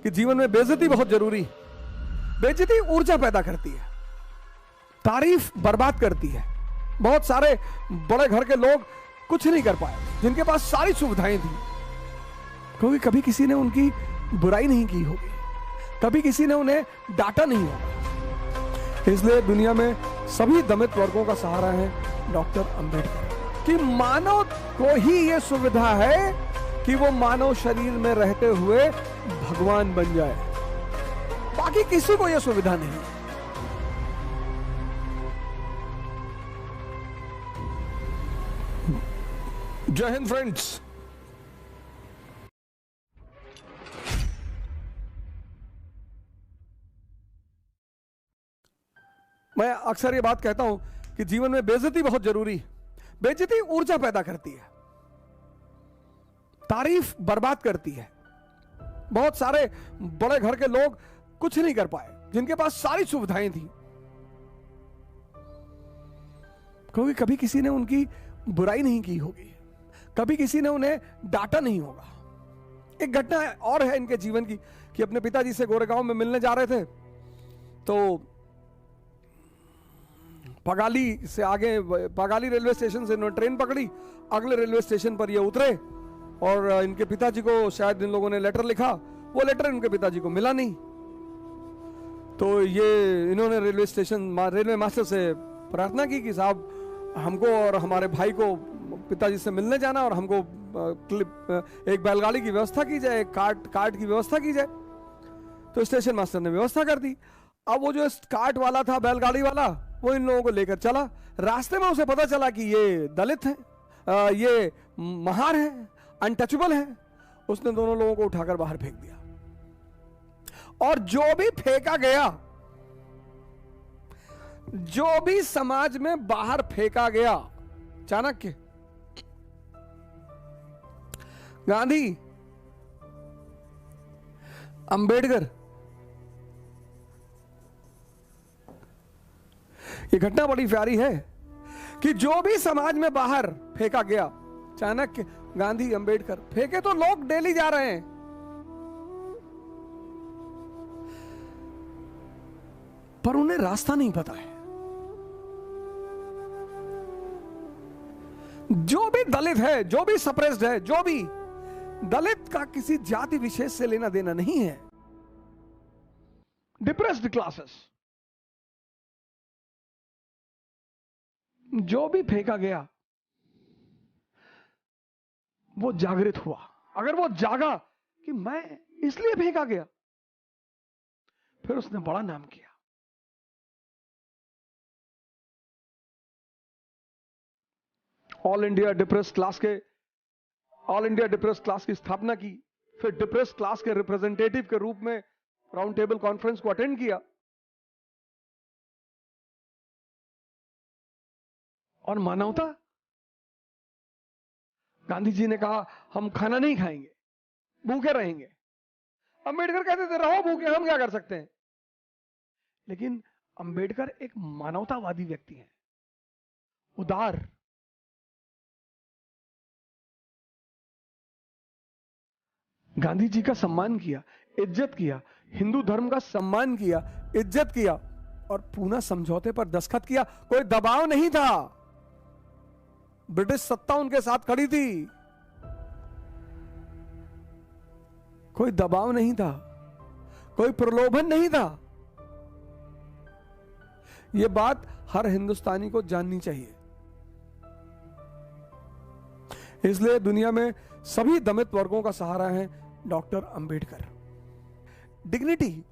कि जीवन में बेइज्जती बहुत जरूरी है। बेइज्जती ऊर्जा पैदा करती है, तारीफ बर्बाद करती है। बहुत सारे बड़े घर के लोग कुछ नहीं कर पाए जिनके पास सारी सुविधाएं थी, क्योंकि कभी किसी ने उनकी बुराई नहीं की होगी, कभी किसी ने उन्हें डांटा नहीं होगा। इसलिए दुनिया में सभी दलित वर्गों का सहारा है डॉक्टर अंबेडकर, कि मानव को ही यह सुविधा है कि वो मानव शरीर में रहते हुए भगवान बन जाए, बाकी किसी को यह सुविधा नहीं। जय हिंद फ्रेंड्स। मैं अक्सर ये बात कहता हूं कि जीवन में बेइज्जती बहुत जरूरी है। बेइज्जती ऊर्जा पैदा करती है, तारीफ बर्बाद करती है। बहुत सारे बड़े घर के लोग कुछ नहीं कर पाए जिनके पास सारी सुविधाएं थी, क्योंकि कभी किसी ने उनकी बुराई नहीं की होगी, कभी किसी ने उन्हें डांटा नहीं होगा। एक घटना और है इनके जीवन की कि अपने पिताजी से गोरेगांव में मिलने जा रहे थे, तो पगाली से आगे, पगाली रेलवे स्टेशन से इन्होंने ट्रेन पकड़ी, अगले रेलवे स्टेशन पर ये उतरे और इनके पिताजी को शायद इन लोगों ने लेटर लिखा, वो लेटर इनके पिताजी को मिला नहीं। तो ये इन्होंने रेलवे मास्टर से प्रार्थना की कि साहब हमको और हमारे भाई को पिताजी से मिलने जाना और हमको एक बैलगाड़ी की व्यवस्था की जाए, एक कार्ट की व्यवस्था की जाए। तो स्टेशन मास्टर ने व्यवस्था कर दी। अब वो जो कार्ट वाला था, बैलगाड़ी वाला, वो इन लोगों को लेकर चला। रास्ते में उसे पता चला कि ये दलित हैं, ये महार हैं, अनटचेबल हैं। उसने दोनों लोगों को उठाकर बाहर फेंक दिया, और जो भी फेंका गया, जो भी समाज में बाहर फेंका गया, चाणक्य, गांधी, अंबेडकर, ये घटना बड़ी प्यारी है कि जो भी समाज में बाहर फेंका गया, चाणक्य, गांधी, अंबेडकर, फेंके तो लोग डेली जा रहे हैं, पर उन्हें रास्ता नहीं पता है। जो भी दलित है, जो भी सप्रेस्ड है, जो भी दलित का किसी जाति विशेष से लेना देना नहीं है। डिप्रेस्ड क्लासेस, जो भी फेंका गया वो जागृत हुआ। अगर वो जागा कि मैं इसलिए फेंका गया, फिर उसने बड़ा नाम किया। ऑल इंडिया डिप्रेस्ड क्लास की स्थापना की, फिर डिप्रेस्ड क्लास के रिप्रेजेंटेटिव के रूप में राउंड टेबल कॉन्फ्रेंस को अटेंड किया, और मानवता, गांधी जी ने कहा हम खाना नहीं खाएंगे, भूखे रहेंगे। अंबेडकर कहते थे रहो भूखे, हम क्या कर सकते हैं। लेकिन अंबेडकर एक मानवतावादी व्यक्ति हैं, उदार। गांधी जी का सम्मान किया, इज्जत किया, हिंदू धर्म का सम्मान किया, इज्जत किया, और पूना समझौते पर दस्तखत किया। कोई दबाव नहीं था, ब्रिटिश सत्ता उनके साथ खड़ी थी, कोई दबाव नहीं था, कोई प्रलोभन नहीं था। यह बात हर हिंदुस्तानी को जाननी चाहिए। इसलिए दुनिया में सभी दलित वर्गों का सहारा है डॉक्टर अंबेडकर। डिग्निटी,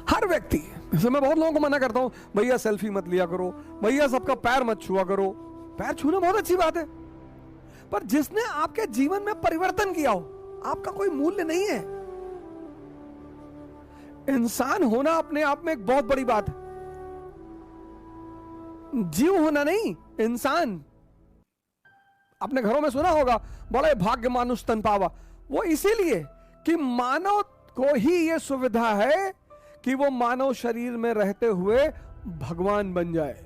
हर व्यक्ति, जैसे मैं बहुत लोगों को मना करता हूं, भैया सेल्फी मत लिया करो, भैया सबका पैर मत छुआ करो। पैर छूना बहुत अच्छी बात है, पर जिसने आपके जीवन में परिवर्तन किया हो, आपका कोई मूल्य नहीं है। इंसान होना अपने आप में एक बहुत बड़ी बात है, जीव होना नहीं, इंसान। अपने घरों में सुना होगा, बड़े भाग्य मानुष तन पावा। वो इसीलिए कि मानव को ही यह सुविधा है कि वो मानव शरीर में रहते हुए भगवान बन जाए।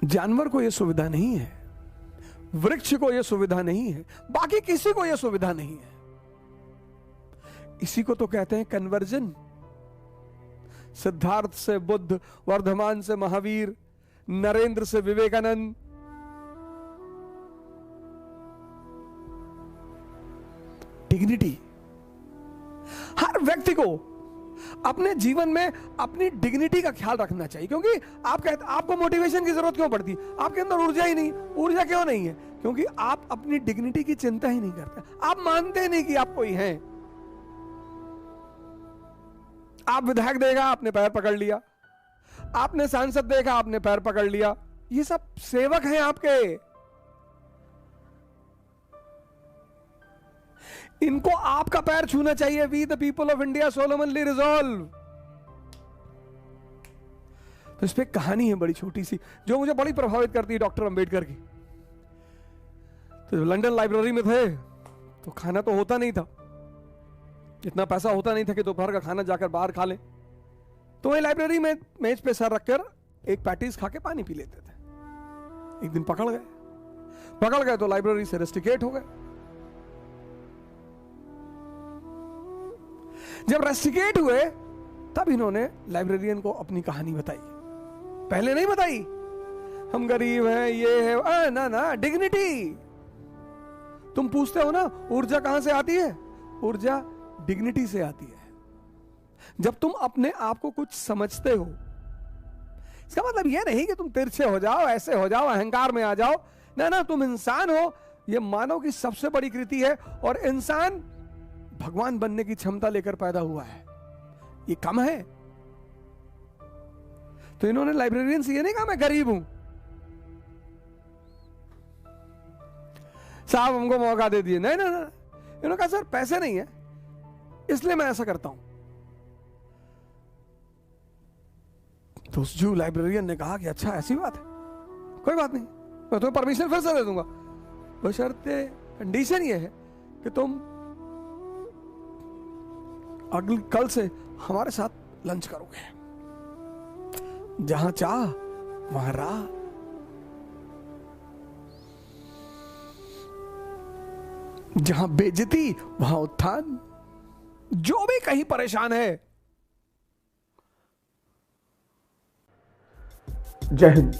जानवर को यह सुविधा नहीं है, वृक्ष को यह सुविधा नहीं है, बाकी किसी को यह सुविधा नहीं है। इसी को तो कहते हैं कन्वर्जन। सिद्धार्थ से बुद्ध, वर्धमान से महावीर, नरेंद्र से विवेकानंद, डिग्निटी। हर व्यक्ति को अपने जीवन में अपनी डिग्निटी का ख्याल रखना चाहिए, क्योंकि आपको मोटिवेशन की जरूरत क्यों पड़ती? आपके अंदर ऊर्जा ही नहीं। ऊर्जा क्यों नहीं है? क्योंकि आप अपनी डिग्निटी की चिंता ही नहीं करते। आप मानते नहीं कि आप कोई हैं। आप विधायक देखा, आपने पैर पकड़ लिया। आपने सांसद देखा, आपने पैर पकड़ लिया। ये सब सेवक हैं आपके। इनको आपका पैर छूना चाहिए। We the people of India solemnly resolve. तो इस पे कहानी है बड़ी छोटी सी, जो मुझे बड़ी प्रभावित करती है, डॉक्टर अंबेडकर की। तो लंदन लाइब्रेरी में थे तो खाना तो होता नहीं था, इतना पैसा होता नहीं था कि दोपहर का खाना जाकर बाहर खा लें। तो वही लाइब्रेरी में मेज पे सर रखकर एक पैटीज खा के पानी पी लेते थे। एक दिन पकड़ गए तो लाइब्रेरी से रेस्टिकेट हो गए। जब रेस्टिकेट हुए तब इन्होंने लाइब्रेरियन को अपनी कहानी बताई। पहले नहीं बताई, हम गरीब हैं, ये है ना, डिग्निटी। तुम पूछते हो ना ऊर्जा कहां से आती है? ऊर्जा डिग्निटी से आती है। जब तुम अपने आप को कुछ समझते हो, इसका मतलब यह नहीं कि तुम तिरछे हो जाओ, ऐसे हो जाओ, अहंकार में आ जाओ। ना, तुम इंसान हो। यह मानव की सबसे बड़ी कृति है, और इंसान भगवान बनने की क्षमता लेकर पैदा हुआ है। ये कम है? तो इन्होंने लाइब्रेरियन से ये नहीं कहा मैं गरीब हूं, साहब हमको मौका दे दिए। नहीं, इन्होंने कहा सर पैसे नहीं है इसलिए मैं ऐसा करता हूं। तो उस जो लाइब्रेरियन ने कहा कि अच्छा ऐसी बात है, कोई बात नहीं, मैं तुम्हें परमिशन फिर से दे दूंगा, बशर्ते कंडीशन ये है कि तुम अगले कल से हमारे साथ लंच करोगे। जहां चाह वहां राह। जहां बेइज्जती वहां उत्थान। जो भी कहीं परेशान है। जय हिंद।